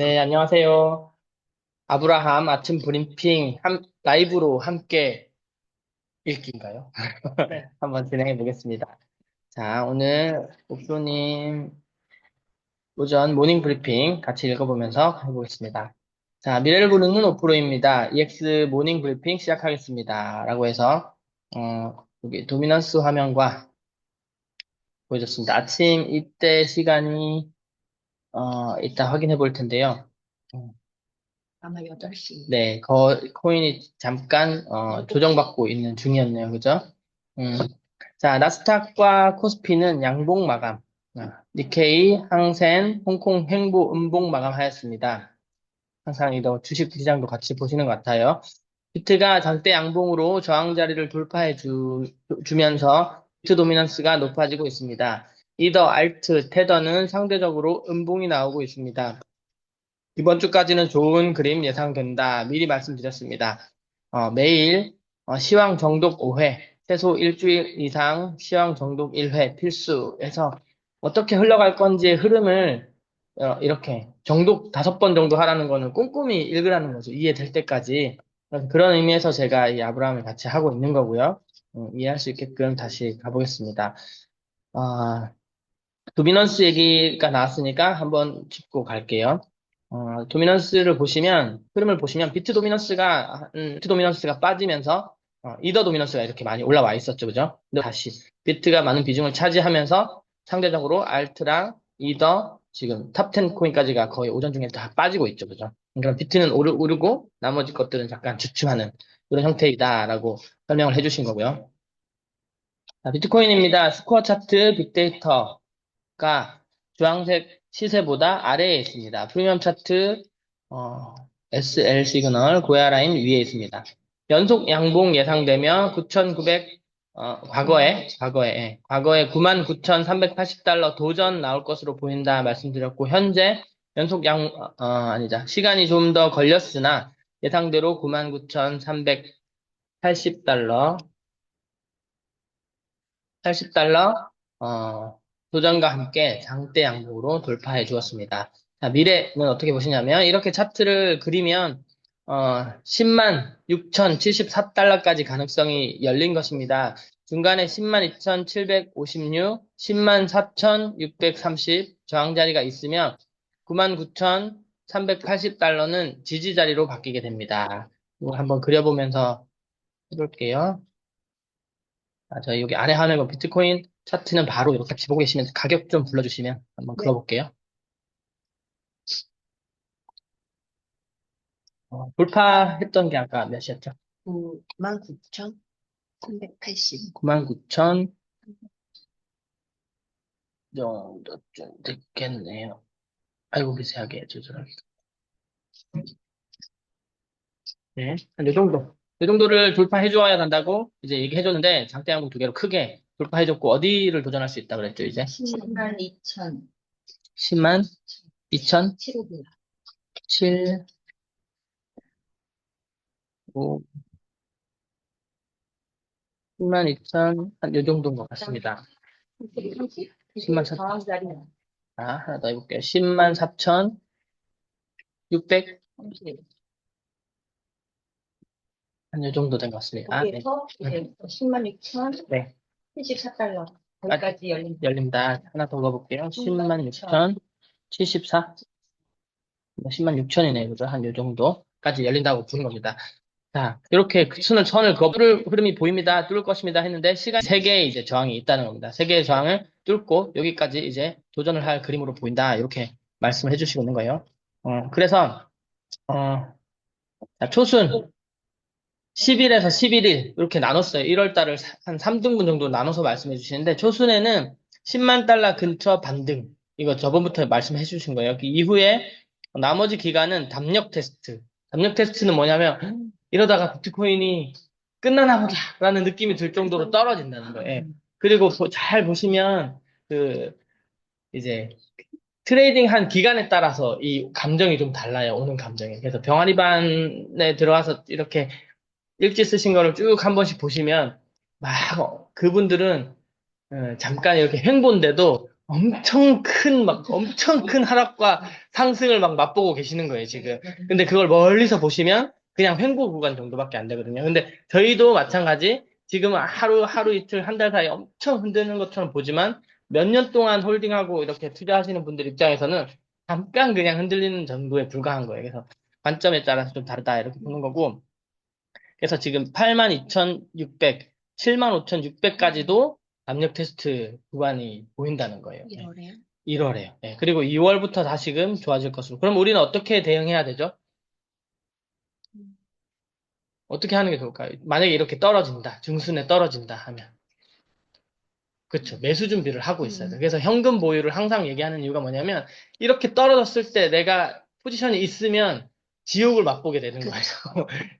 네, 안녕하세요. 아브라함 아침 브리핑 라이브로 함께 읽기인가요? 네. 한번 진행해 보겠습니다. 자, 오늘 옥수님 오전 모닝 브리핑 같이 읽어보면서 해보겠습니다. 자, 미래를 부르는 오프로입니다. EX 모닝 브리핑 시작하겠습니다. 라고 해서, 여기 도미넌스 화면과 보여줬습니다. 아침 이때 시간이, 이따 확인해 볼 텐데요. 아마 8시. 네, 코인이 잠깐 조정받고 있는 중이었네요. 그죠? 음. 자, 나스닥과 코스피는 양봉 마감. 니케이, 항센, 홍콩 횡보 음봉 마감하였습니다. 항상 이도 주식 시장도 같이 보시는 것 같아요. 비트가 장대 양봉으로 저항 자리를 돌파해 주면서 비트 도미넌스가 높아지고 있습니다. 이더, 알트, 테더는 상대적으로 음봉이 나오고 있습니다. 이번 주까지는 좋은 그림 예상된다. 미리 말씀드렸습니다. 매일 시황 정독 5회, 최소 일주일 이상 시황 정독 1회 필수해서 어떻게 흘러갈 건지의 흐름을 이렇게 정독 5번 정도 하라는 거는 꼼꼼히 읽으라는 거죠. 이해될 때까지. 그런 의미에서 제가 이 아브라함을 같이 하고 있는 거고요. 이해할 수 있게끔 다시 가보겠습니다. 아, 도미넌스 얘기가 나왔으니까 한번 짚고 갈게요. 도미넌스를 보시면, 흐름을 보시면, 비트 도미넌스가 빠지면서, 이더 도미넌스가 이렇게 많이 올라와 있었죠. 그죠? 근데 다시, 비트가 많은 비중을 차지하면서, 상대적으로 알트랑 이더, 지금 탑 10 코인까지가 거의 오전 중에 다 빠지고 있죠. 그죠? 그러니까 비트는 오르고, 나머지 것들은 잠깐 주춤하는 그런 형태이다라고 설명을 해주신 거고요. 자, 비트코인입니다. 스코어 차트, 빅데이터, 가 주황색 시세보다 아래에 있습니다. 프리미엄 차트 어, SL 시그널 고야 라인 위에 있습니다. 연속 양봉 예상되며 9,900 과거에 99,380달러 도전 나올 것으로 보인다 말씀드렸고 현재 연속 아니자 시간이 좀 더 걸렸으나 예상대로 99,380달러 80달러 도전과 함께 장대 양봉으로 돌파해 주었습니다. 자, 미래는 어떻게 보시냐면 이렇게 차트를 그리면 10만 6,074달러까지 가능성이 열린 것입니다. 중간에 10만 2,756, 10만 4,630 저항 자리가 있으면 9만 9,380달러는 지지 자리로 바뀌게 됩니다. 이거 한번 그려보면서 해볼게요. 저희 여기 아래 화면 비트코인 차트는 바로 이렇게 같이 보고 계시면 가격 좀 불러주시면 한번 네. 그어볼게요. 돌파했던 게 아까 몇이었죠? 99,380. 99,000 정도쯤 됐겠네요. 아이고 미세하게 조절하기. 네, 한 요 정도. 이 정도를 돌파해 줘야 한다고 이제 얘기해줬는데 장대 항목 두 개로 크게 돌파해줬고 어디를 도전할 수 있다 그랬죠 이제? 10만 2천. 10만 2천 7호분. 7 5 10만 2천 한 요 정도인 것 같습니다. 30? 10만 저항 자리는 하나 더 해볼게요. 10만 4,600? 30. 한 요 정도 된 것 같습니다. 거기에서 네. 이제 10만 네. 6,074달러. 아, 거기까지 열린 열립니다. 하나 더 가볼게요. 10만 16,000. 6,074? 10만 6천이네요. 그죠? 한 요 정도까지 열린다고 보는 겁니다. 자, 이렇게 선을 거부를 흐름이 보입니다. 뚫을 것입니다. 했는데 시간 3개의 이제 저항이 있다는 겁니다. 3개의 저항을 뚫고 여기까지 이제 도전을 할 그림으로 보인다. 이렇게 말씀을 해주시고 있는 거예요. 그래서, 자, 초순. 10일에서 11일 이렇게 나눴어요. 1월 달을 한 3등분 정도 나눠서 말씀해 주시는데 초순에는 10만 달러 근처 반등 이거 저번부터 말씀해 주신 거예요. 그 이후에 나머지 기간은 담력 테스트. 담력 테스트는 뭐냐면 이러다가 비트코인이 끝나나 보다라는 느낌이 들 정도로 떨어진다는 거예요. 그리고 잘 보시면 그 이제 트레이딩 한 기간에 따라서 이 감정이 좀 달라요. 오는 감정이. 그래서 병아리반에 들어가서 이렇게 일기 쓰신 거를 쭉 한 번씩 보시면 막 그분들은 잠깐 이렇게 횡보인데도 엄청 큰 하락과 상승을 막 맛보고 계시는 거예요, 지금. 근데 그걸 멀리서 보시면 그냥 횡보 구간 정도밖에 안 되거든요. 근데 저희도 마찬가지, 지금 하루 이틀, 한 달 사이에 엄청 흔드는 것처럼 보지만 몇 년 동안 홀딩하고 이렇게 투자하시는 분들 입장에서는 잠깐 그냥 흔들리는 정도에 불과한 거예요. 그래서 관점에 따라서 좀 다르다, 이렇게 보는 거고. 그래서 지금 82,600, 75,600까지도 압력 테스트 구간이 보인다는 거예요. 네. 1월에요? 1월에요. 네. 그리고 2월부터 다시금 좋아질 것으로. 그럼 우리는 어떻게 대응해야 되죠? 어떻게 하는 게 좋을까요? 만약에 이렇게 떨어진다, 중순에 떨어진다 하면. 그렇죠. 매수 준비를 하고 있어야 돼요. 그래서 현금 보유를 항상 얘기하는 이유가 뭐냐면, 이렇게 떨어졌을 때 내가 포지션이 있으면 지옥을 맛보게 되는 거예요.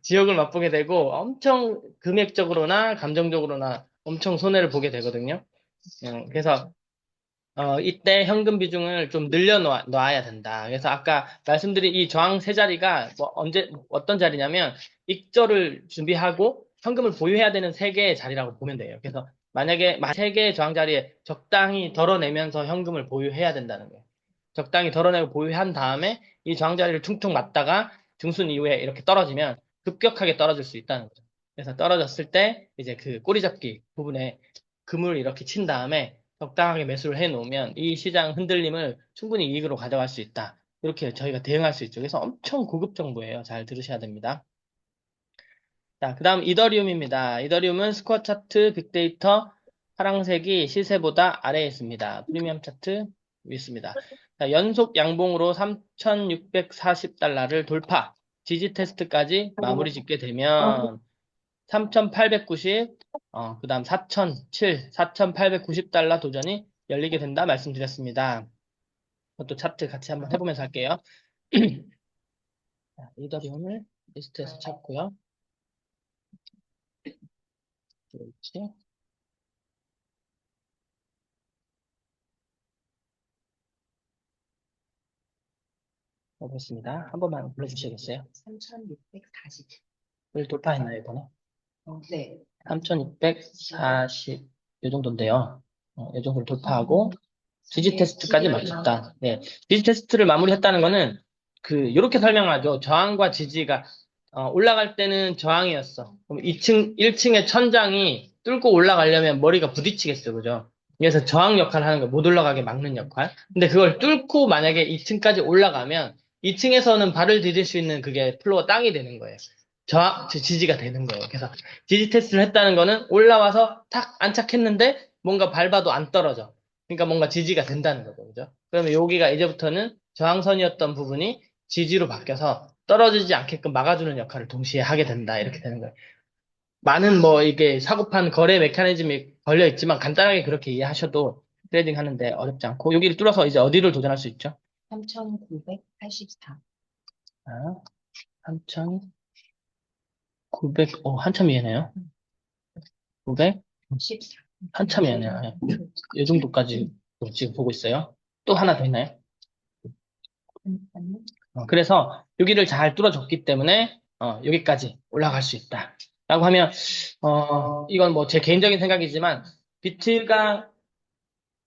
지옥을 맛보게 되고, 엄청 금액적으로나 감정적으로나 엄청 손해를 보게 되거든요. 그래서 이때 현금 비중을 좀 놔야 된다. 그래서 아까 말씀드린 이 저항 세 자리가 뭐 어떤 자리냐면, 익절을 준비하고 현금을 보유해야 되는 세 개의 자리라고 보면 돼요. 그래서 만약에 세 개의 저항 자리에 적당히 덜어내면서 현금을 보유해야 된다는 거예요. 적당히 덜어내고 보유한 다음에 이 저항 자리를 퉁퉁 맞다가 중순 이후에 이렇게 떨어지면 급격하게 떨어질 수 있다는 거죠. 그래서 떨어졌을 때 이제 그 꼬리 잡기 부분에 금을 이렇게 친 다음에 적당하게 매수를 해 놓으면 이 시장 흔들림을 충분히 이익으로 가져갈 수 있다. 이렇게 저희가 대응할 수 있죠. 그래서 엄청 고급 정보예요. 잘 들으셔야 됩니다. 자, 그 다음 이더리움입니다. 이더리움은 스코어 차트, 빅데이터, 파랑색이 시세보다 아래에 있습니다. 프리미엄 차트 위에 있습니다. 자, 연속 양봉으로 3,640달러를 돌파, 지지 테스트까지 마무리 짓게 되면 3,890, 그 다음 4,890달러 도전이 열리게 된다 말씀드렸습니다. 그것도 차트 같이 한번 해보면서 할게요. 자, 이더리움을 리스트에서 찾고요. 그렇지. 해보겠습니다. 한 번만 불러주시겠어요? 3,640. 을 돌파했나요, 이번에? 네. 3,640, 이 정도인데요. 이 정도를 돌파하고, 지지 테스트까지 마쳤다. 네. 지지 테스트를 마무리했다는 거는, 요렇게 설명하죠. 저항과 지지가, 올라갈 때는 저항이었어. 그럼 1층의 천장이 뚫고 올라가려면 머리가 부딪히겠어, 그죠? 그래서 저항 역할을 하는 거예요. 못 올라가게 막는 역할. 근데 그걸 뚫고 만약에 2층까지 올라가면, 2층에서는 발을 디딜 수 있는 그게 플로어 땅이 되는 거예요. 지지가 되는 거예요. 그래서 지지 테스트를 했다는 거는 올라와서 탁 안착했는데 뭔가 밟아도 안 떨어져. 그러니까 뭔가 지지가 된다는 거죠. 그죠? 그러면 여기가 이제부터는 저항선이었던 부분이 지지로 바뀌어서 떨어지지 않게끔 막아주는 역할을 동시에 하게 된다. 이렇게 되는 거예요. 많은 뭐 이게 사고판 거래 메커니즘이 걸려 있지만 간단하게 그렇게 이해하셔도 트레이딩 하는데 어렵지 않고 여기를 뚫어서 이제 어디를 도전할 수 있죠? 3,984. 아, 3,900, 한참 이해네요. 900, 14. 한참 이해네요. 예. 이 정도까지 지금 보고 있어요. 또 하나 더 있나요? 그래서 여기를 잘 뚫어줬기 때문에 여기까지 올라갈 수 있다. 라고 하면 이건 뭐 제 개인적인 생각이지만 비트가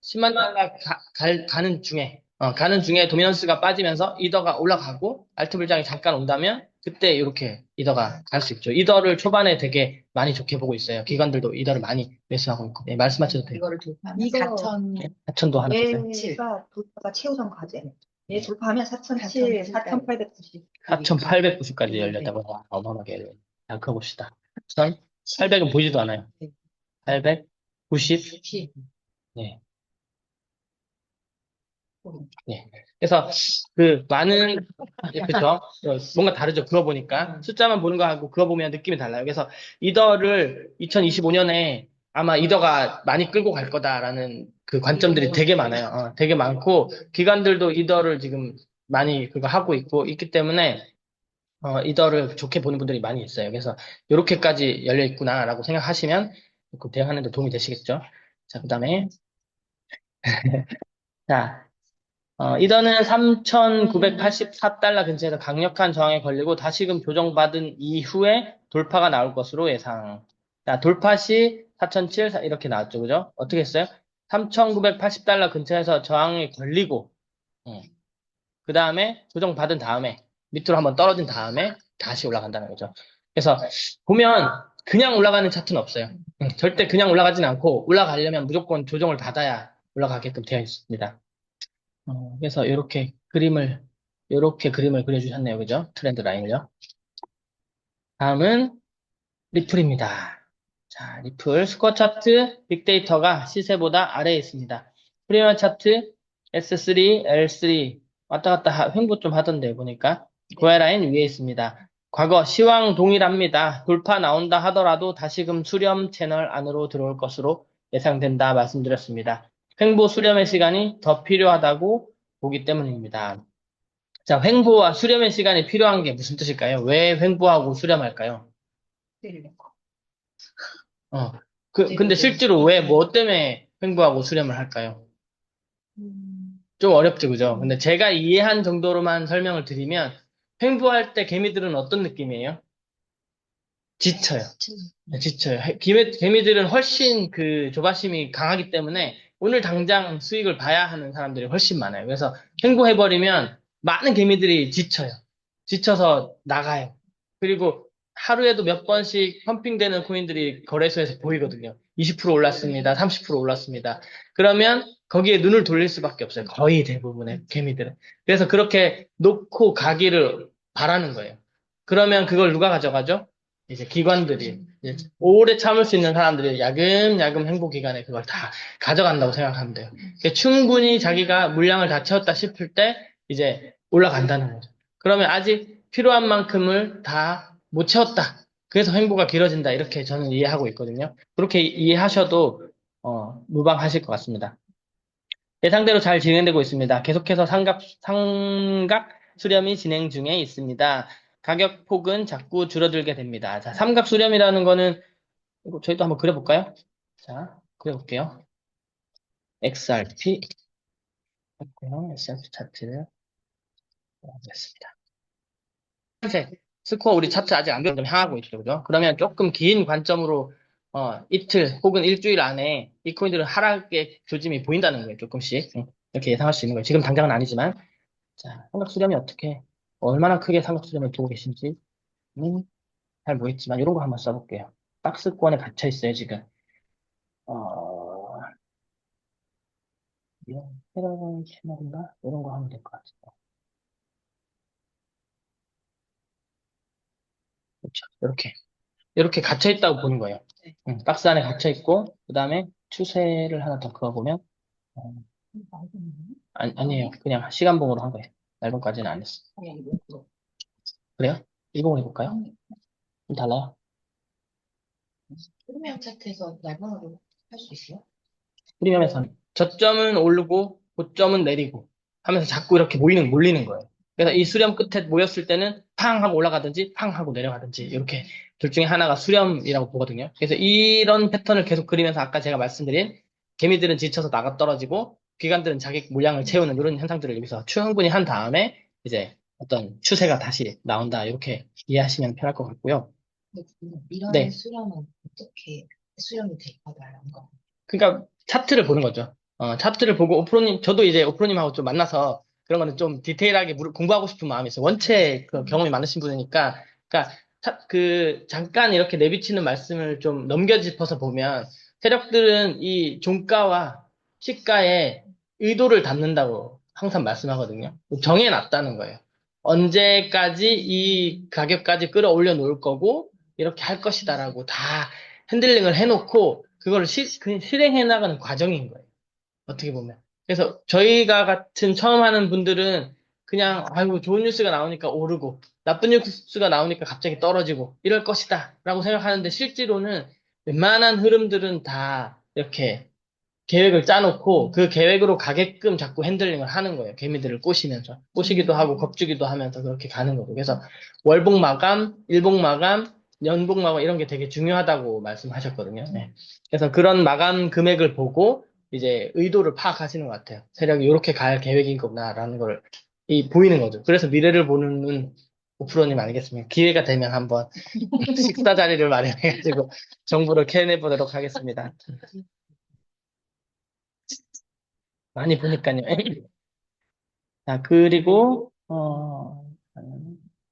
10만 달러 가는 중에 도미넌스가 빠지면서 이더가 올라가고 알트 불장이 잠깐 온다면 그때 이렇게 이더가 갈 수 있죠. 이더를 초반에 되게 많이 좋게 보고 있어요. 기관들도 이더를 많이 매수하고 있고. 네, 말씀하셔도 돼요. 이거를 돌파하면 이거 4,000. 하천도 하나 있어요. 얘가 돌파가 최우선 과제. 얘 돌파하면 4,700, 4,890. 4,890까지 열렸다고. 와, 어마어마하게 열려요. 자, 그거 봅시다. 800은 보이지도 않아요. 890. 10. 네. 네. 그래서 많은 그죠? 뭔가 다르죠. 그거 보니까 숫자만 보는 거하고 그거 보면 느낌이 달라요. 그래서 이더를 2025년에 아마 이더가 많이 끌고 갈 거다라는 그 관점들이 되게 많아요. 되게 많고 기관들도 이더를 지금 많이 그거 하고 있기 때문에 이더를 좋게 보는 분들이 많이 있어요. 그래서 이렇게까지 열려 있구나라고 생각하시면 그 대응하는 데 도움이 되시겠죠. 자, 그다음에 자. 이더는 3,984달러 근처에서 강력한 저항에 걸리고 다시금 조정받은 이후에 돌파가 나올 것으로 예상. 자, 돌파 시 4,007 이렇게 나왔죠. 그죠? 어떻게 했어요? $3,980 근처에서 저항이 걸리고, 그 다음에 조정받은 다음에, 밑으로 한번 떨어진 다음에 다시 올라간다는 거죠. 그래서 보면 그냥 올라가는 차트는 없어요. 절대 그냥 올라가진 않고 올라가려면 무조건 조정을 받아야 올라가게끔 되어 있습니다. 그래서 이렇게 그림을 그려주셨네요. 그죠? 트렌드 라인을요. 다음은 리플입니다. 자, 리플 스코어 차트 빅데이터가 시세보다 아래에 있습니다. 프리미엄 차트 S3, L3 왔다 갔다 횡보 좀 하던데 보니까 고야 라인 위에 있습니다. 과거 시황 동일합니다. 돌파 나온다 하더라도 다시금 수렴 채널 안으로 들어올 것으로 예상된다 말씀드렸습니다. 횡보 수렴의 시간이 더 필요하다고 보기 때문입니다. 자, 횡보와 수렴의 시간이 필요한 게 무슨 뜻일까요? 왜 횡보하고 수렴할까요? 어, 근데 실제로 왜, 뭐 때문에 횡보하고 수렴을 할까요? 좀 어렵죠, 그죠? 근데 제가 이해한 정도로만 설명을 드리면, 횡보할 때 개미들은 어떤 느낌이에요? 지쳐요. 네, 지쳐요. 개미들은 훨씬 그 조바심이 강하기 때문에 오늘 당장 수익을 봐야 하는 사람들이 훨씬 많아요. 그래서 횡보해버리면 많은 개미들이 지쳐요. 지쳐서 나가요. 그리고 하루에도 몇 번씩 펌핑되는 코인들이 거래소에서 보이거든요. 20% 올랐습니다. 30% 올랐습니다. 그러면 거기에 눈을 돌릴 수밖에 없어요. 거의 대부분의 개미들은. 그래서 그렇게 놓고 가기를 바라는 거예요. 그러면 그걸 누가 가져가죠? 이제 기관들이 이제 오래 참을 수 있는 사람들이 야금야금 행보 기간에 그걸 다 가져간다고 생각하면 돼요. 그러니까 충분히 자기가 물량을 다 채웠다 싶을 때 이제 올라간다는 거죠. 그러면 아직 필요한 만큼을 다 못 채웠다. 그래서 행보가 길어진다. 이렇게 저는 이해하고 있거든요. 그렇게 이해하셔도 무방하실 것 같습니다. 예상대로 잘 진행되고 있습니다. 계속해서 삼각 수렴이 진행 중에 있습니다. 가격 폭은 자꾸 줄어들게 됩니다. 자, 삼각 수렴이라는 거는 이거 저희도 한번 그려볼까요? 자, 그려볼게요. XRP 했고요. SRP 차트를 보겠습니다. 현재 스코어 우리 차트 아직 안 변동 향하고 있죠, 그죠? 그러면 조금 긴 관점으로 이틀 혹은 일주일 안에 이 코인들은 하락의 조짐이 보인다는 거예요, 조금씩. 이렇게 예상할 수 있는 거예요. 지금 당장은 아니지만. 자, 삼각 수렴이 얼마나 크게 삼각 수렴을 두고 계신지 잘 모르겠지만 이런 거 한번 써볼게요. 박스권에 갇혀 있어요, 지금. 어, 이런 패러건 채널인가? 이런 거 하면 될 것 같아요. 그렇죠. 이렇게 갇혀 있다고 보는 거예요. 박스 안에 갇혀 있고, 그 다음에 추세를 하나 더 그어보면, 어, 아니에요. 그냥 시간봉으로 한 거예요. 날봉까지는 안 했어. 그래요? 일봉을 해볼까요? 좀 달라요? 프리미엄 차트에서 얇은으로 할 수 있어요? 프리미엄에서는 저점은 오르고 고점은 내리고 하면서 자꾸 이렇게 몰리는 거예요. 그래서 이 수렴 끝에 모였을 때는 팡 하고 올라가든지 팡 하고 내려가든지 이렇게 둘 중에 하나가 수렴이라고 보거든요. 그래서 이런 패턴을 계속 그리면서 아까 제가 말씀드린 개미들은 지쳐서 나가 떨어지고 기관들은 자기 물량을 채우는 이런 현상들을 여기서 충분히 한 다음에 이제 어떤 추세가 다시 나온다 이렇게 이해하시면 편할 것 같고요. 근데 이런 네. 수렴은 어떻게 수렴이 될까요? 그러니까 차트를 보는 거죠. 차트를 보고 저도 이제 오프로님하고 좀 만나서 그런 거는 좀 디테일하게 공부하고 싶은 마음이 있어요. 원체 그 경험이 많으신 분이니까, 그러니까 잠깐 이렇게 내비치는 말씀을 좀 넘겨짚어서 보면 세력들은 이 종가와 시가에 의도를 담는다고 항상 말씀하거든요. 정해놨다는 거예요. 언제까지 이 가격까지 끌어올려 놓을 거고 이렇게 할 것이다라고 다 핸들링을 해놓고 그걸 그냥 실행해 나가는 과정인 거예요. 어떻게 보면. 그래서 저희가 같은 처음 하는 분들은 그냥 아이고 좋은 뉴스가 나오니까 오르고 나쁜 뉴스가 나오니까 갑자기 떨어지고 이럴 것이다 라고 생각하는데 실제로는 웬만한 흐름들은 다 이렇게 계획을 짜놓고 그 계획으로 가게끔 자꾸 핸들링을 하는 거예요. 개미들을 꼬시기도 하고 겁주기도 하면서 그렇게 가는 거고. 그래서 월봉 마감, 일봉 마감, 연봉 마감 이런 게 되게 중요하다고 말씀하셨거든요. 네. 그래서 그런 마감 금액을 보고 이제 의도를 파악하시는 것 같아요. 세력이 이렇게 갈 계획인 거구나라는 걸 보이는 거죠. 그래서 미래를 보는 눈 오프로님 아니겠습니까? 기회가 되면 한번 식사 자리를 마련해가지고 정보를 캐내보도록 하겠습니다. 많이 보니까요. 자, 그리고,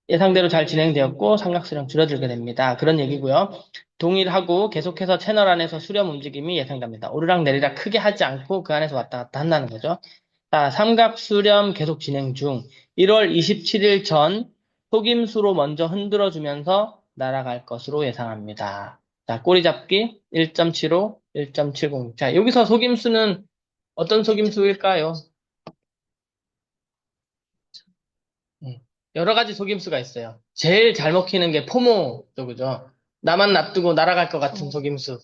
예상대로 잘 진행되었고, 삼각수령 줄어들게 됩니다. 그런 얘기고요. 동일하고 계속해서 채널 안에서 수렴 움직임이 예상됩니다. 오르락내리락 크게 하지 않고 그 안에서 왔다 갔다 한다는 거죠. 자, 삼각수렴 계속 진행 중. 1월 27일 전 속임수로 먼저 흔들어주면서 날아갈 것으로 예상합니다. 자, 꼬리 잡기 1.75, 1.70. 자, 여기서 속임수는 어떤 속임수일까요? 음, 여러 가지 속임수가 있어요. 제일 잘 먹히는 게 포모 쪽이죠. 나만 놔두고 날아갈 것 같은 속임수.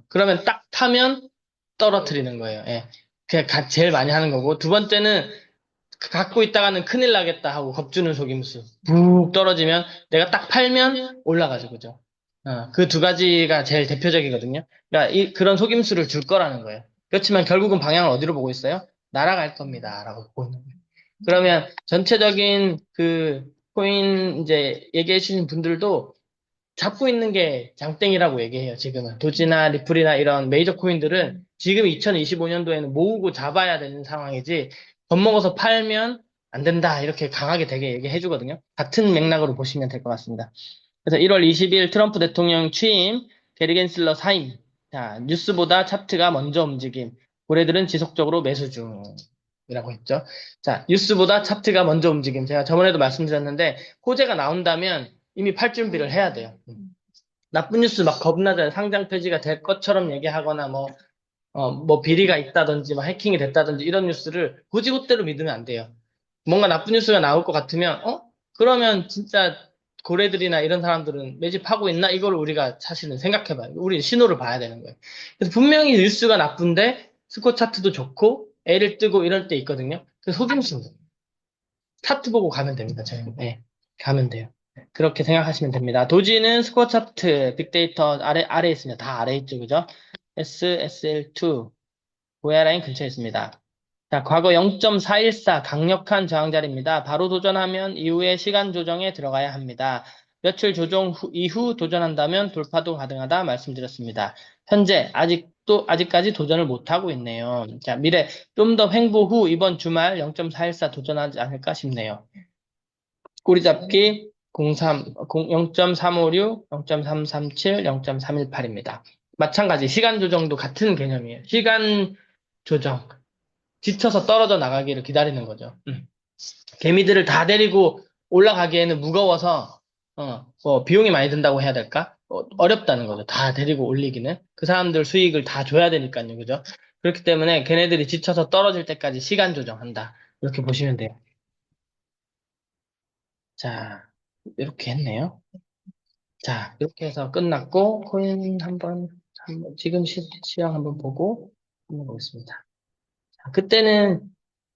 그러면 딱 타면 떨어뜨리는 거예요. 예. 그게 제일 많이 하는 거고. 두 번째는 갖고 있다가는 큰일 나겠다 하고 겁주는 속임수. 북 떨어지면 내가 딱 팔면 올라가죠. 그죠? 그 두 가지가 제일 대표적이거든요. 그러니까 그런 속임수를 줄 거라는 거예요. 그렇지만 결국은 방향을 어디로 보고 있어요? 날아갈 겁니다. 라고 보고 있는 거예요. 그러면 전체적인 그 코인 이제 얘기해 주신 분들도 잡고 있는 게 장땡이라고 얘기해요, 지금은. 도지나 리플이나 이런 메이저 코인들은 지금 2025년도에는 모으고 잡아야 되는 상황이지, 겁먹어서 팔면 안 된다, 이렇게 강하게 되게 얘기해 주거든요. 같은 맥락으로 보시면 될 것 같습니다. 그래서 1월 20일 트럼프 대통령 취임, 게리 겐슬러 사임. 자, 뉴스보다 차트가 먼저 움직임. 고래들은 지속적으로 매수 중이라고 했죠. 자, 뉴스보다 차트가 먼저 움직임. 제가 저번에도 말씀드렸는데, 호재가 나온다면 이미 팔 준비를 해야 돼요. 나쁜 뉴스 막 겁나잖아요. 상장 폐지가 될 것처럼 얘기하거나 뭐 비리가 있다든지 뭐 해킹이 됐다든지 이런 뉴스를 고지고대로 믿으면 안 돼요. 뭔가 나쁜 뉴스가 나올 것 같으면 그러면 진짜 고래들이나 이런 사람들은 매집하고 있나? 이걸 우리가 사실은 생각해봐요. 우리 신호를 봐야 되는 거예요. 그래서 분명히 뉴스가 나쁜데 스코 차트도 좋고 애를 뜨고 이럴 때 있거든요. 그 속임수입니다. 차트 보고 가면 됩니다. 저희는. 네, 가면 돼요. 그렇게 생각하시면 됩니다. 도지는 스코어 차트, 빅데이터 아래에 있습니다. 다 아래에 있죠, 그죠? SSL2, 고야 라인 근처에 있습니다. 자, 과거 0.414 강력한 저항 자리입니다. 바로 도전하면 이후에 시간 조정에 들어가야 합니다. 며칠 조정 이후 도전한다면 돌파도 가능하다 말씀드렸습니다. 현재 아직까지 도전을 못하고 있네요. 자, 미래 좀 더 횡보 후 이번 주말 0.414 도전하지 않을까 싶네요. 꼬리 잡기 0.356, 0.337, 0.318입니다. 마찬가지 시간 조정도 같은 개념이에요. 시간 조정. 지쳐서 떨어져 나가기를 기다리는 거죠. 개미들을 다 데리고 올라가기에는 무거워서 뭐 비용이 많이 든다고 해야 될까? 어렵다는 거죠. 다 데리고 올리기는. 그 사람들 수익을 다 줘야 되니까요. 그죠? 그렇기 때문에 걔네들이 지쳐서 떨어질 때까지 시간 조정한다. 이렇게 보시면 돼요. 자, 이렇게 했네요. 자, 이렇게 해서 끝났고, 코인 지금 시황 한번 보고, 한번 보겠습니다. 자, 그때는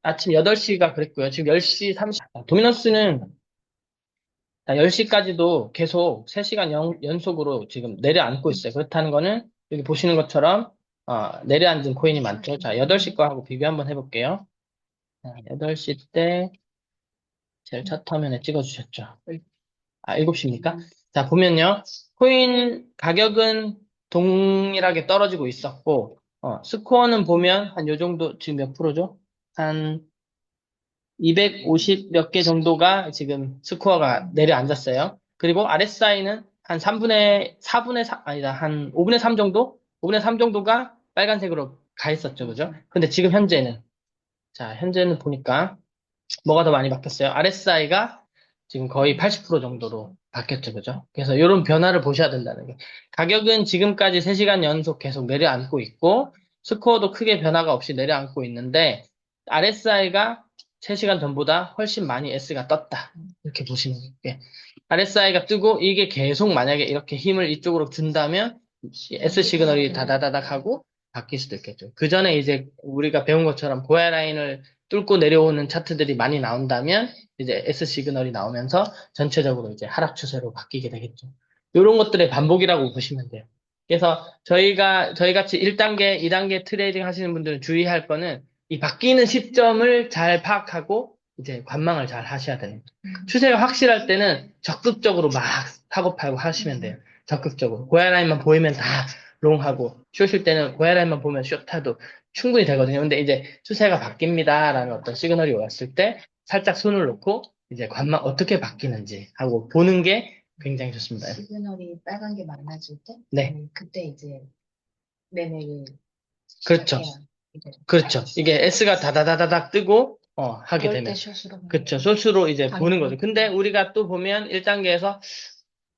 아침 8시가 그랬고요. 지금 10시 30, 도미너스는 10시까지도 계속 3시간 연속으로 지금 내려앉고 있어요. 그렇다는 거는 여기 보시는 것처럼, 내려앉은 코인이 많죠. 자, 8시 거하고 비교 한번 해볼게요. 자, 8시 때 제일 첫 화면에 찍어주셨죠. 7시입니까? 자, 보면요. 코인 가격은 동일하게 떨어지고 있었고, 스코어는 보면 한 요 정도, 지금 몇 프로죠? 한 250 몇 개 정도가 지금 스코어가 내려앉았어요. 그리고 RSI는 한 4분의 3, 아니다, 한 5분의 3 정도? 5분의 3 정도가 빨간색으로 가 있었죠. 그죠? 근데 지금 현재는 보니까 뭐가 더 많이 바뀌었어요? RSI가 지금 거의 80% 정도로 바뀌었죠, 그죠? 그래서 이런 변화를 보셔야 된다는 게. 가격은 지금까지 3시간 연속 계속 내려앉고 있고, 스코어도 크게 변화가 없이 내려앉고 있는데, RSI가 3시간 전보다 훨씬 많이 S가 떴다. 이렇게 보시면 돼요. RSI가 뜨고, 이게 계속 만약에 이렇게 힘을 이쪽으로 준다면, S 시그널이 다다다닥 하고, 바뀔 수도 있겠죠. 그 전에 이제 우리가 배운 것처럼 고야 라인을 뚫고 내려오는 차트들이 많이 나온다면 이제 S 시그널이 나오면서 전체적으로 이제 하락 추세로 바뀌게 되겠죠. 이런 것들의 반복이라고 보시면 돼요. 그래서 저희 같이 1단계, 2단계 트레이딩 하시는 분들은 주의할 거는 이 바뀌는 시점을 잘 파악하고 이제 관망을 잘 하셔야 됩니다. 추세가 확실할 때는 적극적으로 막 사고 팔고 하시면 돼요. 적극적으로. 고야 라인만 보이면 다 롱하고, 숏일 때는 고야 라인만 보면 숏하도 충분히 되거든요. 근데 이제 추세가 바뀝니다라는 어떤 시그널이 왔을 때 살짝 손을 놓고 이제 관망 어떻게 바뀌는지 하고 보는 게 굉장히 좋습니다. 시그널이 빨간 게 많아질 때, 네. 그때 이제 매매를 그렇죠. 시작해야 이제 그렇죠. 이게 S가 다다다다닥 뜨고 하게 그럴 되면 때 숏으로 그렇죠. 소수로 이제 보는 거죠. 당연히. 근데 우리가 또 보면 1단계에서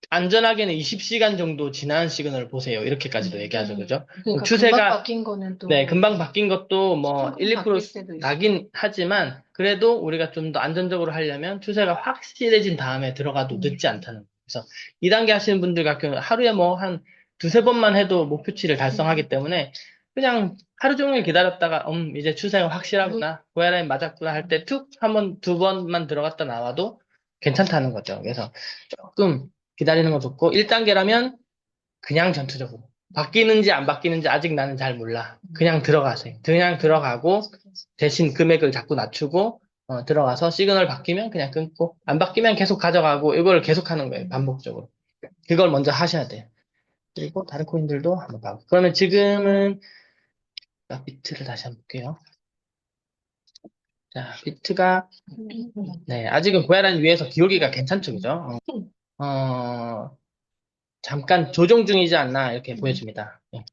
안전하게는 20시간 정도 지난 시그널을 보세요. 이렇게까지도 얘기하죠. 그죠? 그러니까 추세가 금방 바뀐 거는 또 네, 금방 바뀐 것도 뭐 1, 바뀔 2% 때도 있어요. 나긴 하지만 그래도 우리가 좀 더 안전적으로 하려면 추세가 확실해진 다음에 들어가도 늦지 않다는 거예요. 그래서 2단계 하시는 분들 같은 경우는 하루에 뭐 한 두세 번만 해도 목표치를 달성하기 때문에 그냥 하루 종일 기다렸다가 이제 추세가 확실하구나. 고야라인 맞았구나 할 때 툭 한 번, 두 번만 들어갔다 나와도 괜찮다는 거죠. 그래서 조금 기다리는 거 좋고 1단계라면 그냥 전투적으로 바뀌는지 안 바뀌는지 아직 나는 잘 몰라. 그냥 들어가세요. 그냥 들어가고 대신 금액을 자꾸 낮추고 들어가서 시그널 바뀌면 그냥 끊고 안 바뀌면 계속 가져가고 이걸 계속 하는 거예요. 반복적으로. 그걸 먼저 하셔야 돼요. 그리고 다른 코인들도 한번 봐요. 그러면 지금은 비트를 다시 한번 볼게요. 자, 비트가 네, 아직은 고야란 위에서 기울기가 괜찮죠, 그죠? 잠깐 조정 중이지 않나 이렇게 보여집니다. 네.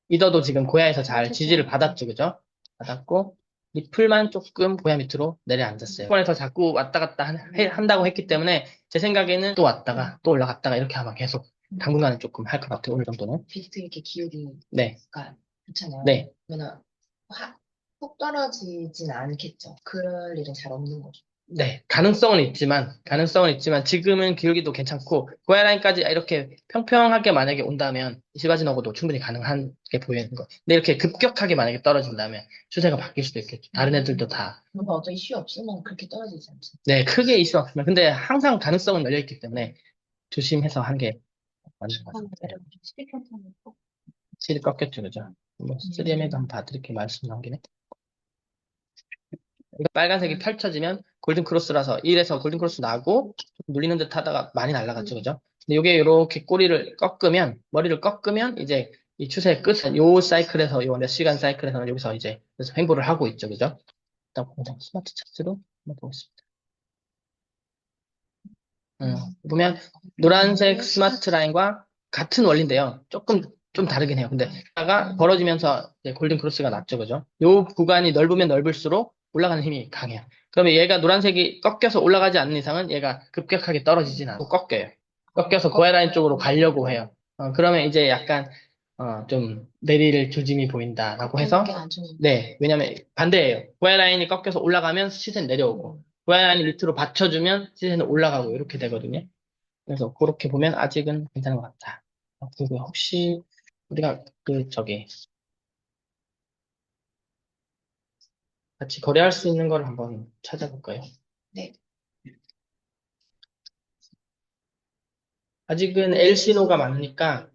이더도 지금 고야에서 잘 지지를 받았죠, 그죠? 받았고 리플만 조금 고야 밑으로 내려앉았어요. 이번에서 자꾸 왔다 갔다 한다고 했기 때문에 제 생각에는 또 왔다가 또 올라갔다가 이렇게 아마 계속 당분간은 조금 할 것 같아요, 어느 정도는. 비트 이렇게 기울이가 네, 좋잖아요. 네. 그러면 푹 떨어지진 않겠죠. 그럴 일은 잘 없는 거죠. 네, 가능성은 있지만, 지금은 기울기도 괜찮고, 고야라인까지 이렇게 평평하게 만약에 온다면, 시바지노고도 충분히 가능하게 보이는 거. 근데 이렇게 급격하게 만약에 떨어진다면, 추세가 바뀔 수도 있겠죠. 다른 애들도 다. 뭔가 어떤 이슈 없으면 그렇게 떨어지지 않죠. 네, 크게 이슈 없으면. 근데 항상 가능성은 열려있기 때문에, 조심해서 하는 게 맞는 것 같아요. 실이 꺾였죠, 그죠? 뭐, 3M에도 한번 봐드릴게요, 말씀 나온 김에. 이거 빨간색이 펼쳐지면 골든크로스라서 1에서 골든크로스 나고 눌리는 듯 하다가 많이 날아갔죠, 그죠? 근데 이게 이렇게 머리를 꺾으면 이제 이 추세의 끝은 요 사이클에서, 요 몇 시간 사이클에서는 여기서 이제 그래서 횡보를 하고 있죠, 그죠? 일단 공장 스마트 차트로 한번 보겠습니다. 보면 노란색 스마트 라인과 같은 원리인데요. 좀 다르긴 해요. 근데 가 벌어지면서 골든 크로스가 났죠, 그죠? 요 구간이 넓으면 넓을수록 올라가는 힘이 강해요. 그러면 얘가 노란색이 꺾여서 올라가지 않는 이상은 얘가 급격하게 떨어지진 않고 꺾여요. 꺾여서 고야 라인 쪽으로 가려고 해요. 그러면 이제 약간 좀 내릴 조짐이 보인다라고 해서 네, 왜냐면 반대예요. 고야 라인이 꺾여서 올라가면 시세는 내려오고 고야 라인이 밑으로 받쳐주면 시세는 올라가고 이렇게 되거든요. 그래서 그렇게 보면 아직은 괜찮은 것 같다. 그리고 혹시 우리가 같이 거래할 수 있는 걸 한번 찾아볼까요? 네. 아직은 L 신호가 많으니까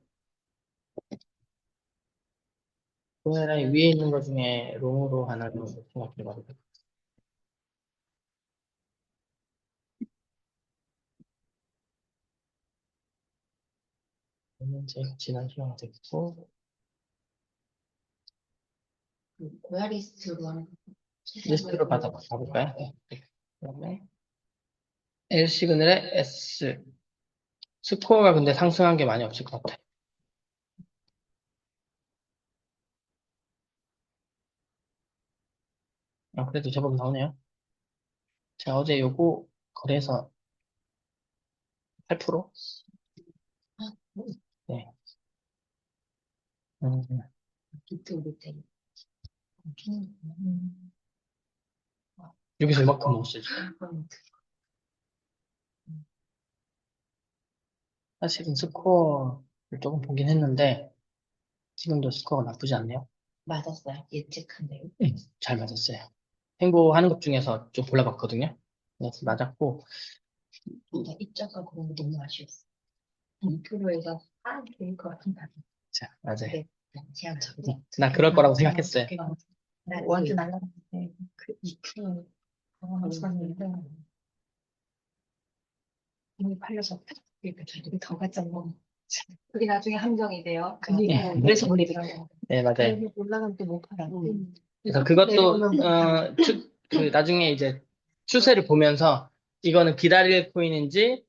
고해라인 위에 있는 것 중에 롱으로 하나 좀 생각해봐도 될것 같아요. 제가 지난 시간에 됐고 고야리스트로 하는 리스트로 봐볼까요? 네. 그다음에 L 시그널의 S 스코어가 근데 상승한 게 많이 없을 것 같아요. 그래도 제법 나오네요. 제가 어제 요거 거래해서 8%? 네. 음, 비트 밑에. 여기서 이만큼 먹었어요. 사실은 스코어를 조금 보긴 했는데, 지금도 스코어가 나쁘지 않네요. 맞았어요. 예측한대요. 잘 맞았어요. 행보하는 것 중에서 좀 골라봤거든요. 그래서 맞았고, 진짜 입장가 그런 거 너무 아쉬웠어. 2%에서 좋을 것 같은데. 자, 맞아요. 네. 제가 나 그럴 거라고 생각했어요. 완전 날라갔는데 그 2% 감사합니다. 이미 팔려서 그러니까 저희들이 더 갔잖아. 그게 나중에 함정이 돼요. 그래서 보내더라고요. 네, 맞아요. 여기 올라가면 또 못 팔아. 그래서 그것도, 내려오면 나중에 이제 추세를 보면서 이거는 기다릴 코인인지,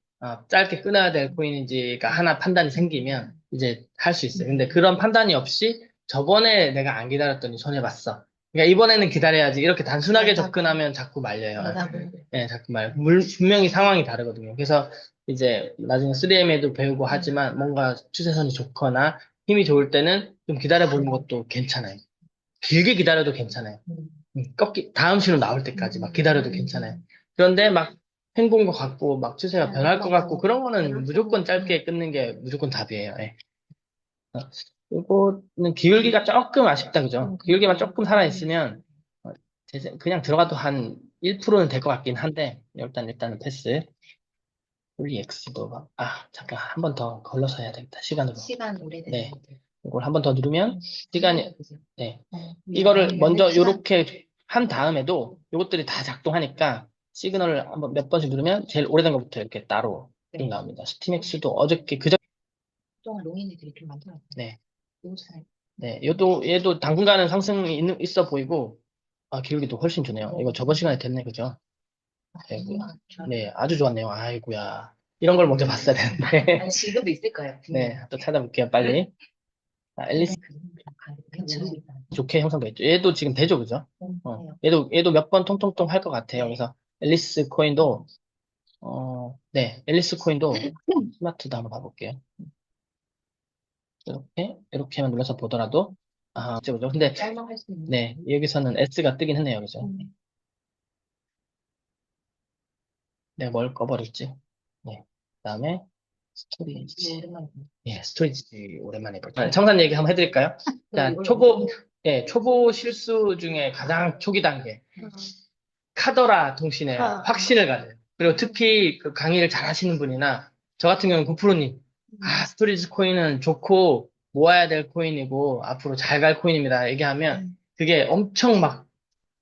짧게 끊어야 될 코인인지가 하나 판단이 생기면 이제 할 수 있어요. 근데 그런 판단이 없이 저번에 내가 안 기다렸더니 손해봤어. 그러니까 이번에는 기다려야지. 이렇게 단순하게 맞아. 접근하면 자꾸 말려요. 맞아. 네, 자꾸 분명히 상황이 다르거든요. 그래서 이제 나중에 3M에도 배우고 하지만 뭔가 추세선이 좋거나 힘이 좋을 때는 좀 기다려보는 것도 괜찮아요. 길게 기다려도 괜찮아요. 다음 신호 나올 때까지 막 기다려도 괜찮아요. 그런데 막 횡보인 것 같고, 막 추세가 변할 것 같고, 그런 거는 무조건 짧게 끊는 게 무조건 답이에요. 예. 이거는 기울기가 조금 아쉽다, 그죠? 기울기만 조금 살아있으면, 그냥 들어가도 한 1%는 될 것 같긴 한데, 일단은 패스. 폴리 X도 잠깐 한 번 더 걸러서 해야 되겠다, 시간으로. 시간 네. 오래됐는데. 이걸 한 번 더 누르면, 시간이, 네. 어, 이거를 먼저 시간? 이렇게 한 다음에도 이것들이 다 작동하니까 시그널을 한번 몇 번씩 누르면 제일 오래된 것부터 이렇게 따로 쭉 나옵니다. 스팀엑스도 어저께 동안 롱인들이 좀 많더라고요. 네, 너무 잘. 네, 얘도 당분간은 상승이 있어 보이고 기울기도 훨씬 좋네요. 이거 저번 시간에 됐네, 그죠? 아이고야. 네, 아주 좋았네요. 아이고야. 이런 걸 먼저 봤어야 되는데. 지금도 있을 거예요. 네, 또 찾아볼게요, 빨리. 앨리스 괜찮아요. 좋게 형성돼 있죠. 얘도 지금 되죠, 그죠? 얘도 몇 번 통통통 할 것 같아요. 그래서 앨리스 코인도 네, 앨리스 코인도 스마트도 한번 봐볼게요. 이렇게만 눌러서 보더라도 그죠, 그죠? 근데 짤막할 수 있는. 네, 여기서는 S가 뜨긴 했네요, 그죠? 내가 뭘 꺼버렸지? 네, 그다음에 스토리지. 오랜만에. 예, 스토리지 오랜만에 볼게요. 청산 얘기 한번 해드릴까요? 자, 초보 실수 중에 가장 초기 단계. 카더라 통신에 확신을 가져요. 그리고 특히 그 강의를 잘 하시는 분이나 저 같은 경우는 고프로님, 스토리지 코인은 좋고 모아야 될 코인이고 앞으로 잘 갈 코인입니다. 얘기하면 그게 엄청 막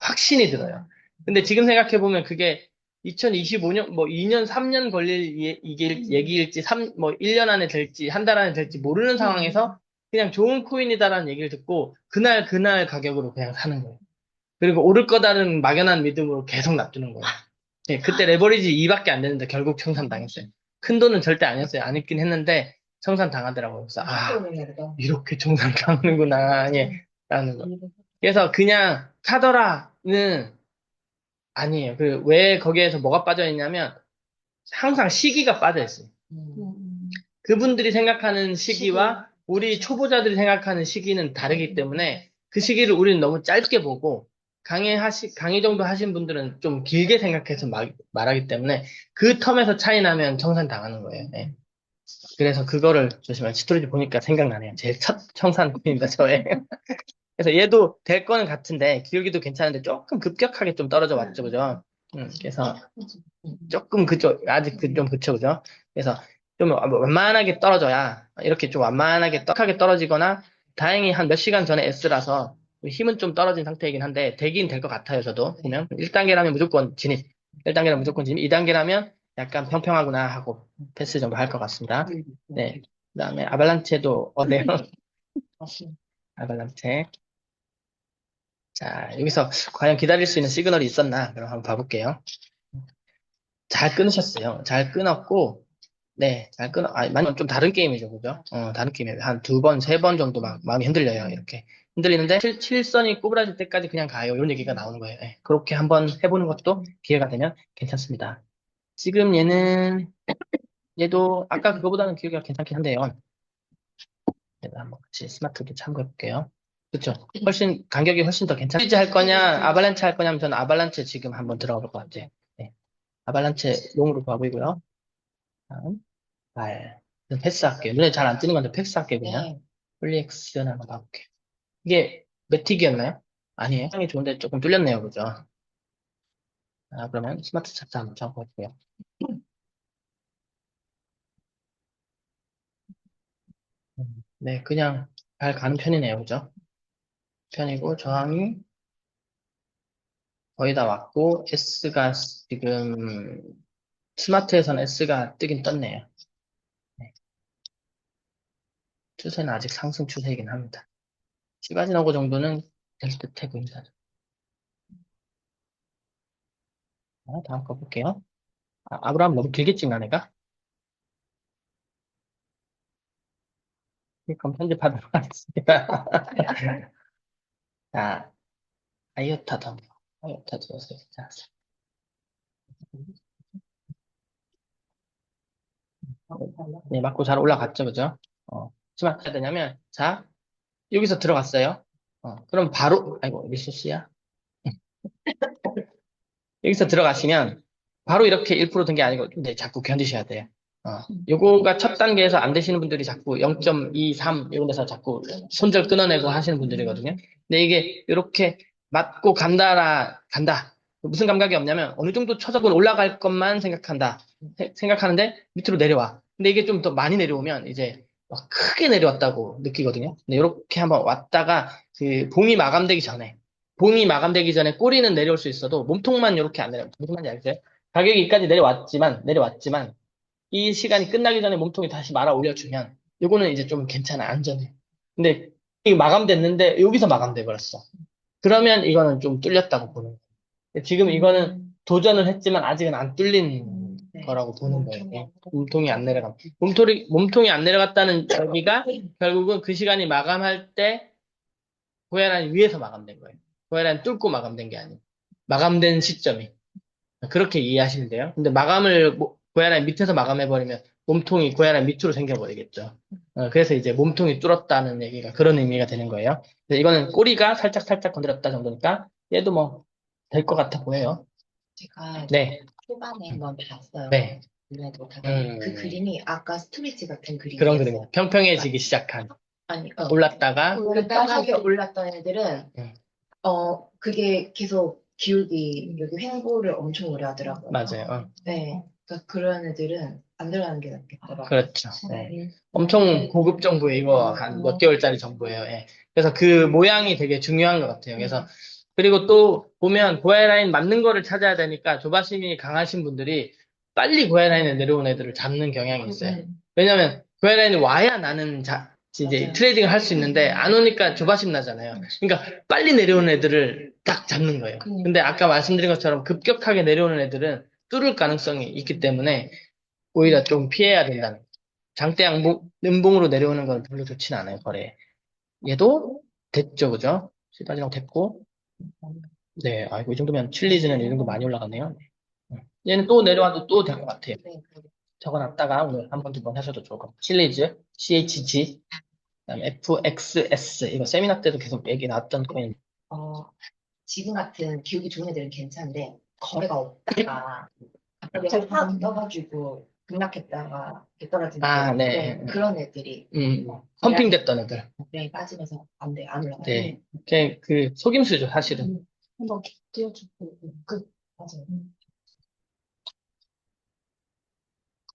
확신이 들어요. 근데 지금 생각해보면 그게 2025년, 뭐 2년, 3년 걸릴 얘기일지, 1년 안에 될지, 한 달 안에 될지 모르는 상황에서 그냥 좋은 코인이다라는 얘기를 듣고 그날 가격으로 그냥 사는 거예요. 그리고 오를 거다는 막연한 믿음으로 계속 놔두는 거예요. 예, 그때 레버리지 2밖에 안 되는데 결국 청산당했어요. 큰 돈은 절대 아니었어요. 안 있긴 했는데 청산당하더라고요. 그래서 이렇게 청산당하는구나. 예, 라는 거. 그래서 그냥 카더라는 아니에요. 왜 거기에서 뭐가 빠져 있냐면 항상 시기가 빠져 있어요. 그분들이 생각하는 시기와 우리 초보자들이 생각하는 시기는 다르기 때문에 그 시기를 우리는 너무 짧게 보고 강의 정도 하신 분들은 좀 길게 생각해서 말하기 때문에 그 텀에서 차이 나면 청산 당하는 거예요. 네. 그래서 그거를 조심해요. 스토리지 보니까 생각나네요. 제일 첫 청산 코인입니다, 저의. 그래서 얘도 될 거는 같은데 기울기도 괜찮은데 조금 급격하게 좀 떨어져 왔죠, 그죠? 그래서 조금 그죠, 아직 좀 그쵸, 그죠? 그래서 좀 완만하게 떨어져야 이렇게 좀 완만하게 떡하게 떨어지거나 다행히 한 몇 시간 전에 S라서 힘은 좀 떨어진 상태이긴 한데 되긴 될 것 같아요, 저도 보면 1단계라면 무조건 진입, 1단계라면 무조건 진입, 2단계라면 약간 평평하구나 하고 패스 정도 할 것 같습니다. 네, 그다음에 아발란체도 어때요? 아발란체. 자, 여기서 과연 기다릴 수 있는 시그널이 있었나? 그럼 한번 봐볼게요. 잘 끊으셨어요. 잘 끊었고, 네, 잘 끊어. 많이 좀 다른 게임이죠, 그죠? 다른 게임이에요. 한 두 번, 세 번 정도 막 마음이 흔들려요, 이렇게. 흔들리는데, 칠선이 꼬부라질 때까지 그냥 가요. 이런 얘기가 나오는 거예요. 네, 그렇게 한번 해보는 것도 기회가 되면 괜찮습니다. 지금 얘도 아까 그거보다는 기회가 괜찮긴 한데요. 제가 한번 같이 스마트 게 참고해볼게요. 그쵸? 간격이 훨씬 더 괜찮아. 시리즈 할 거냐, 아발란체 할 거냐면 저는 아발란체 지금 한번 들어가 볼 것 같아요. 네. 아발란체 롱으로 가보이고요. 다음, 패스할게요. 눈에 잘 안 뜨는 건데 패스할게요, 그냥. 폴리엑스는 한번 봐볼게요. 이게 매틱이었나요? 아니에요. 향이 좋은데 조금 뚫렸네요, 그죠? 그러면 스마트 차트 한번 잡아볼게요. 네, 그냥 잘 가는 편이네요, 그죠? 편이고, 저항이 거의 다 왔고, S가 지금, 스마트에서는 S가 뜨긴 떴네요. 네. 추세는 아직 상승 추세이긴 합니다. 시바지노고 정도는 될 듯해 보인다. 자, 다음 거 볼게요. 아브라함 너무 길게 찍나, 내가? 그럼 편집하도록 하겠습니다. 자, 아이오타 더. 아이오타 주세요. 자, 네, 맞고 잘 올라갔죠, 그죠? 지금 어떻게 해야 되냐면, 자, 여기서 들어갔어요. 그럼 바로, 아이고, 미소씨야. 여기서 들어가시면, 바로 이렇게 1%된 게 아니고, 이제 자꾸 견디셔야 돼요. 요거가 첫 단계에서 안 되시는 분들이 자꾸 0.23 이런 데서 자꾸 손절 끊어내고 하시는 분들이거든요. 근데 이게 이렇게 맞고 간다. 무슨 감각이 없냐면 어느 정도 쳐적은 올라갈 것만 생각하는데 밑으로 내려와. 근데 이게 좀 더 많이 내려오면 이제 막 크게 내려왔다고 느끼거든요. 근데 이렇게 한번 왔다가 그 봉이 마감되기 전에 꼬리는 내려올 수 있어도 몸통만 이렇게 안 내려요. 무슨 말인지 알겠어요? 가격이 여기까지 내려왔지만 이 시간이 끝나기 전에 몸통이 다시 말아 올려주면 요거는 이제 좀 괜찮아, 안전해. 근데 이게 마감됐는데 여기서 마감돼 버렸어. 그러면 이거는 좀 뚫렸다고 보는 거예요. 지금 이거는 도전을 했지만 아직은 안 뚫린 네. 거라고 보는 거예요. 몸통이 안 몸통이 안 내려가. 몸통이 안 내려갔다는 의미가 결국은 그 시간이 마감할 때 고야란이 위에서 마감된 거예요. 고야란이 뚫고 마감된 게 아니에요. 마감된 시점이. 그렇게 이해하시면 돼요. 근데 고야란 밑에서 마감해버리면 몸통이 고야란 밑으로 생겨버리겠죠. 그래서 이제 몸통이 뚫었다는 얘기가 그런 의미가 되는 거예요. 근데 이거는 꼬리가 살짝 건드렸다 정도니까 얘도 뭐 될 것 같아 보여요. 제가 네, 초반에 한번 봤어요. 네. 눈에 보다가 그 그림이 아까 스트레치 같은 그런 그림이었어요. 그림이에요. 평평해지기 시작한. 아니, 올랐다가, 급격하게 올랐던 애들은 음, 그게 계속 기울기 여기 횡보를 엄청 오래 하더라고요. 맞아요. 네, 그러니까 그런 애들은 안 들어가는 게 낫겠더라고요. 그렇죠. 네. 엄청 고급 정보예요. 이거 한 몇 개월짜리 정보예요. 예. 그래서 그 모양이 되게 중요한 것 같아요. 그래서 그리고 또 보면 고에라인 맞는 거를 찾아야 되니까 조바심이 강하신 분들이 빨리 고에라인에 내려온 애들을 잡는 경향이 있어요. 왜냐면 고에라인이 와야 나는 이제 맞아요. 트레이딩을 할 수 있는데 안 오니까 조바심 나잖아요. 그러니까 빨리 내려온 애들을 딱 잡는 거예요. 근데 아까 말씀드린 것처럼 급격하게 내려오는 애들은 뚫을 가능성이 있기 때문에 오히려 좀 피해야 된다는. 장대 음봉으로 내려오는 건 별로 좋지는 않아요, 거래에. 얘도 됐죠, 그죠? 시바지랑 됐고. 네, 아이고, 이 정도면 칠리즈는 이 정도 많이 올라갔네요. 얘는 또 내려와도 또 될 것 같아요. 네, 적어놨다가 오늘 한 번, 두 번 하셔도 좋을 것 같아요. 칠리즈, CHG, 그다음에 FXS. 이거 세미나 때도 계속 얘기 나왔던 코인. 지금 같은 기울기 좋은 애들은 괜찮은데 거래가 없다가 갑자기 확 떠가지고 급락했다가 이렇게 떨어지는 네. 그런 애들이 펌핑 됐던 애들. 네, 빠지면서 안 돼, 안 올라가요. 네. 그 속임수죠, 사실은. 한번 띄워주고 맞아요.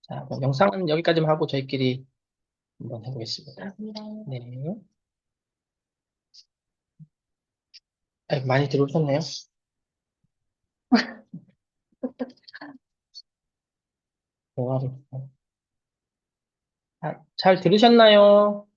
자, 그럼 영상은 여기까지만 하고 저희끼리 한번 해보겠습니다. 맞습니다. 네. 아이고, 많이 들어오셨네요. 대화를. 잘 들으셨나요?